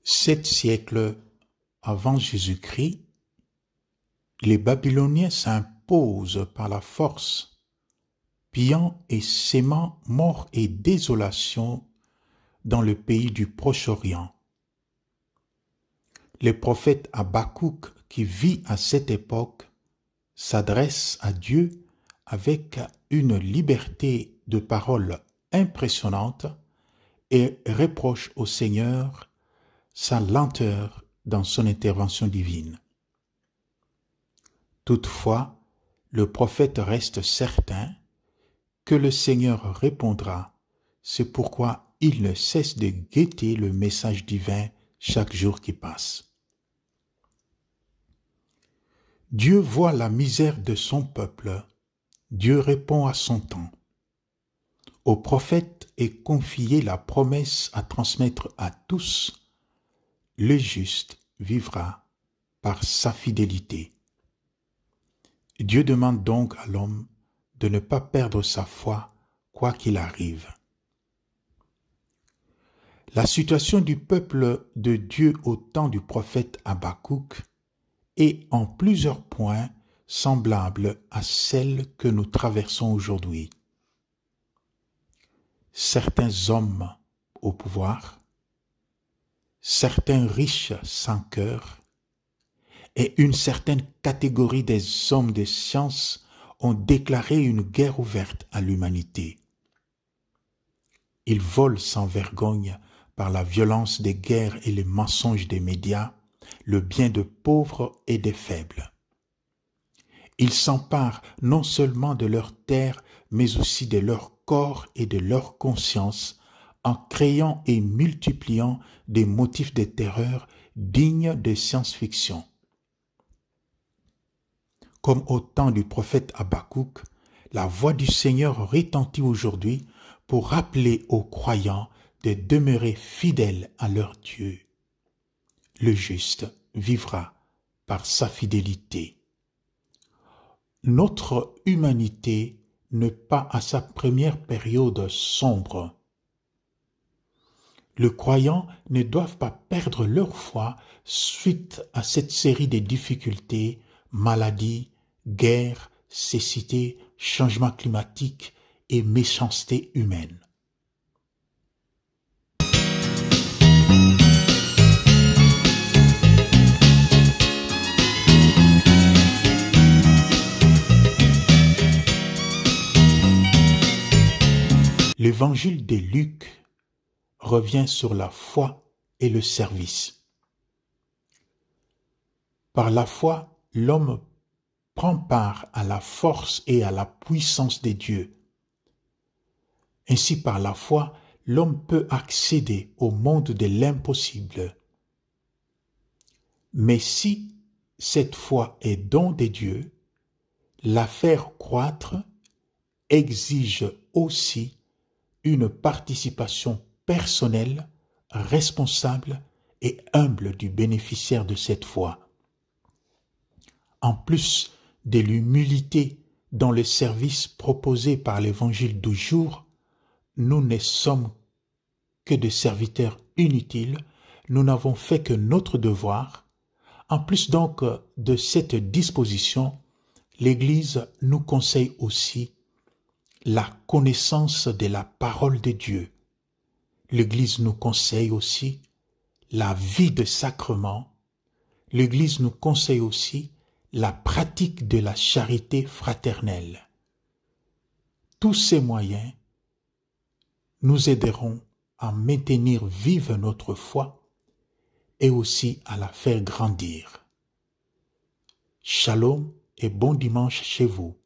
7 siècles avant Jésus-Christ, les Babyloniens s'imposent par la force, pillant et sémant mort et désolation dans le pays du Proche-Orient. Le prophète Habakkuk, qui vit à cette époque, s'adresse à Dieu avec une liberté de parole impressionnante et reproche au Seigneur sa lenteur dans son intervention divine. Toutefois, le prophète reste certain que le Seigneur répondra. C'est pourquoi il ne cesse de guetter le message divin chaque jour qui passe. Dieu voit la misère de son peuple. Dieu répond à son temps. Au prophète est confiée la promesse à transmettre à tous. Le juste vivra par sa fidélité. Dieu demande donc à l'homme de ne pas perdre sa foi, quoi qu'il arrive. La situation du peuple de Dieu au temps du prophète Habakkuk est en plusieurs points semblable à celle que nous traversons aujourd'hui. Certains hommes au pouvoir, certains riches sans cœur, et une certaine catégorie des hommes de science ont déclaré une guerre ouverte à l'humanité. Ils volent sans vergogne par la violence des guerres et les mensonges des médias, le bien des pauvres et des faibles. Ils s'emparent non seulement de leurs terres, mais aussi de leur corps et de leur conscience, en créant et multipliant des motifs de terreur dignes de science-fiction. Comme au temps du prophète Habakkuk, la voix du Seigneur retentit aujourd'hui pour rappeler aux croyants de demeurer fidèles à leur Dieu. Le juste vivra par sa fidélité. Notre humanité n'est pas à sa première période sombre. Les croyants ne doivent pas perdre leur foi suite à cette série de difficultés, maladies, guerres, cécité, changement climatique et méchanceté humaine. L'évangile de Luc revient sur la foi et le service. Par la foi, l'homme prend part à la force et à la puissance de Dieu. Ainsi, par la foi, l'homme peut accéder au monde de l'impossible. Mais si cette foi est don de Dieu, la faire croître exige aussi une participation personnelle, responsable et humble du bénéficiaire de cette foi. En plus de l'humilité dans le service proposé par l'évangile du jour, nous ne sommes que des serviteurs inutiles, nous n'avons fait que notre devoir. En plus donc de cette disposition, l'Église nous conseille aussi la connaissance de la parole de Dieu. L'Église nous conseille aussi la vie de sacrement. L'Église nous conseille aussi la pratique de la charité fraternelle. Tous ces moyens nous aideront à maintenir vive notre foi et aussi à la faire grandir. Shalom et bon dimanche chez vous.